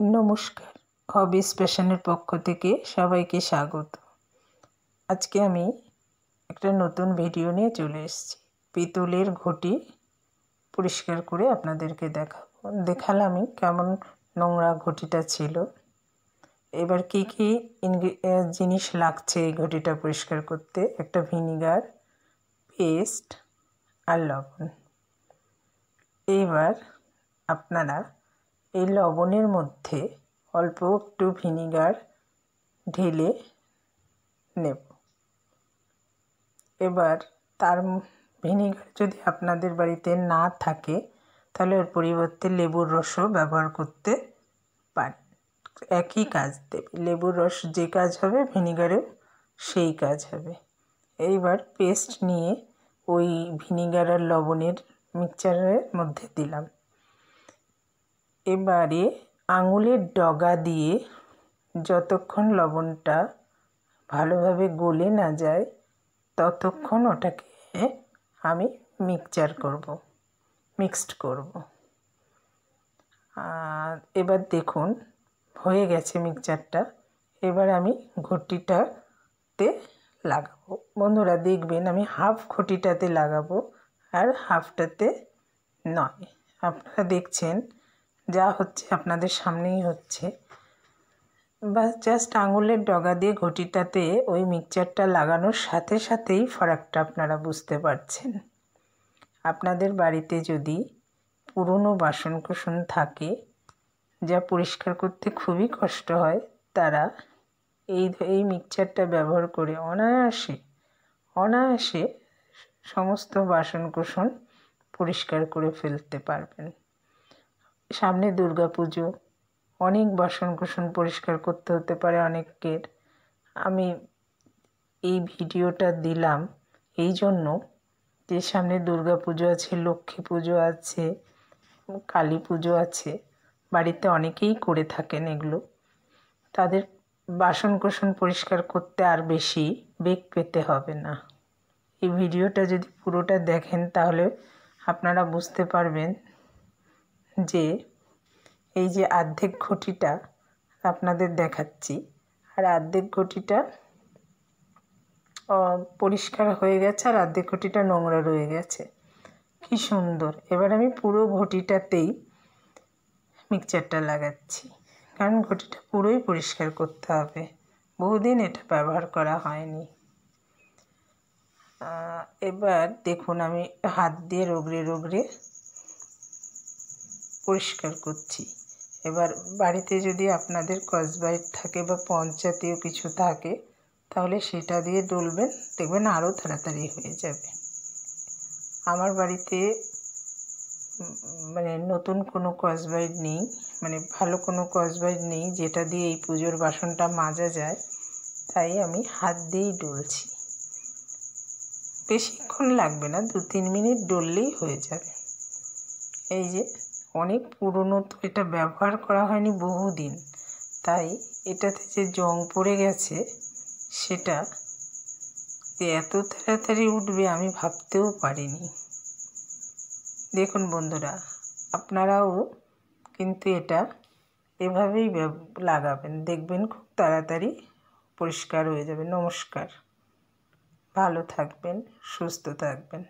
নমস্কার, হবিস প্যাশনের পক্ষ থেকে সবাইকে স্বাগত। আজকে আমি একটা নতুন ভিডিও নিয়ে চলে এসেছি। পিতলের ঘটি পরিষ্কার করে আপনাদেরকে দেখালাম কেমন নোংরা ঘটিটা ছিল। এবার কি কি জিনিস লাগছে এই ঘটিটা পরিষ্কার করতে: একটা ভিনিগার, পেস্ট আর লবণ। এবার আপনারা এই লবণের মধ্যে অল্প একটু ভিনিগার ঢেলে নেব। এবার তার ভিনিগার যদি আপনাদের বাড়িতে না থাকে তাহলে ওর পরিবর্তে লেবুর রসও ব্যবহার করতে পারেন, একই কাজ দেবে। লেবুর রস যে কাজ হবে ভিনিগারেও সেই কাজ হবে। এইবার পেস্ট নিয়ে ওই ভিনিগার আর লবণের মিক্সচারের মধ্যে দিলাম। এবারে আঙুলের ডগা দিয়ে যতক্ষণ লবণটা ভালোভাবে গলে না যায় ততক্ষণ ওটাকে আমি মিক্সড করব। এবার দেখুন হয়ে গেছে মিক্সচারটা। এবার আমি ঘটিটাতে লাগাবো। বন্ধুরা দেখবেন আমি হাফ ঘটিটাতে লাগাবো আর হাফটাতে নয়। আপনারা দেখছেন যা হচ্ছে আপনাদের সামনেই হচ্ছে। বা জাস্ট আঙুলের ডগা দিয়ে ঘটিটাতে ওই মিক্সচারটা লাগানোর সাথে সাথেই ফারাকটা আপনারা বুঝতে পারছেন। আপনাদের বাড়িতে যদি পুরনো বাসনকোসন থাকে যা পরিষ্কার করতে খুবই কষ্ট হয়, তারা এই মিক্সচারটা ব্যবহার করে অনায়াসে সমস্ত বাসনকোসন পরিষ্কার করে ফেলতে পারবেন। সামনে দুর্গাপুজো, অনেক বাসনকোসন পরিষ্কার করতে হতে পারে অনেকের। আমি এই ভিডিওটা দিলাম এই জন্য যে সামনে দুর্গাপুজো আছে, লক্ষ্মী পুজো আছে, কালী পুজো আছে, বাড়িতে অনেকেই করে থাকেন এগুলো। তাদের বাসনকোসন পরিষ্কার করতে আর বেশি বেগ পেতে হবে না। এই ভিডিওটা যদি পুরোটা দেখেন তাহলে আপনারা বুঝতে পারবেন যে এই যে অর্ধেক ঘটিটা আপনাদের দেখাচ্ছি আর অর্ধেক ঘটিটা পরিষ্কার হয়ে গেছে আর অর্ধেক ঘটিটা নোংরা রয়ে গেছে। কি সুন্দর! এবার আমি পুরো ঘটিটাতেই মিক্সচারটা লাগাচ্ছি, কারণ ঘটিটা পুরোই পরিষ্কার করতে হবে। বহুদিন এটা ব্যবহার করা হয়নি। এবার দেখুন আমি হাত দিয়ে রগড়ে পরিষ্কার করছি। এবার বাড়িতে যদি আপনাদের স্কচব্রাইট থাকে বা পঞ্চ জাতীয় কিছু থাকে তাহলে সেটা দিয়ে ডলবেন, দেখবেন আরও তাড়াতাড়ি হয়ে যাবে। আমার বাড়িতে নতুন কোনো স্কচব্রাইট নেই, ভালো কোনো স্কচব্রাইট নেই যেটা দিয়ে এই পুজোর বাসনটা মাজা যায়, তাই আমি হাত দিয়েই ডলছি। বেশিক্ষণ লাগবে না, 2-3 মিনিট ডললেই হয়ে যাবে। এই যে অনেক পুরনো, তো এটা ব্যবহার করা হয়নি বহুদিন, তাই এটাতে যে জং পড়ে গেছে সেটা যে এত তাড়াতাড়ি উঠবে আমি ভাবতেও পারিনি। দেখুন বন্ধুরা, আপনারাও কিন্তু এটা এভাবেই লাগাবেন, দেখবেন খুব তাড়াতাড়ি পরিষ্কার হয়ে যাবে। নমস্কার, ভালো থাকবেন, সুস্থ থাকবেন।